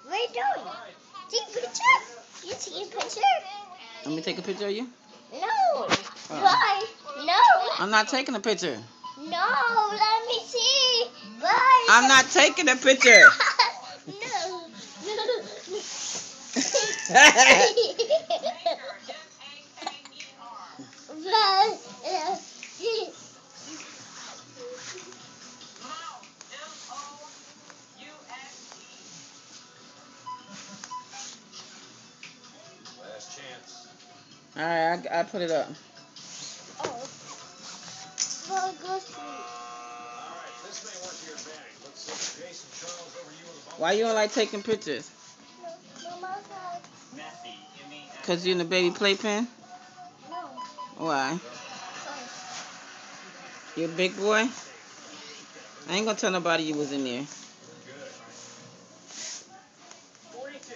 What are you doing? Take a picture? You take a picture? Let me take a picture of you? No. Bye. No. I'm not taking a picture. No, let me see. Bye. I'm not taking a picture. No. Last chance. All right, I put it up. Oh. Well, go sleep. All right, this may work to your advantage. Let's see. Jason Charles over you in the ball. Why you don't like taking pictures? Mama's house. Because you're in the baby playpen? No. Why? You a big boy? I ain't going to tell nobody you was in there. Good. 42.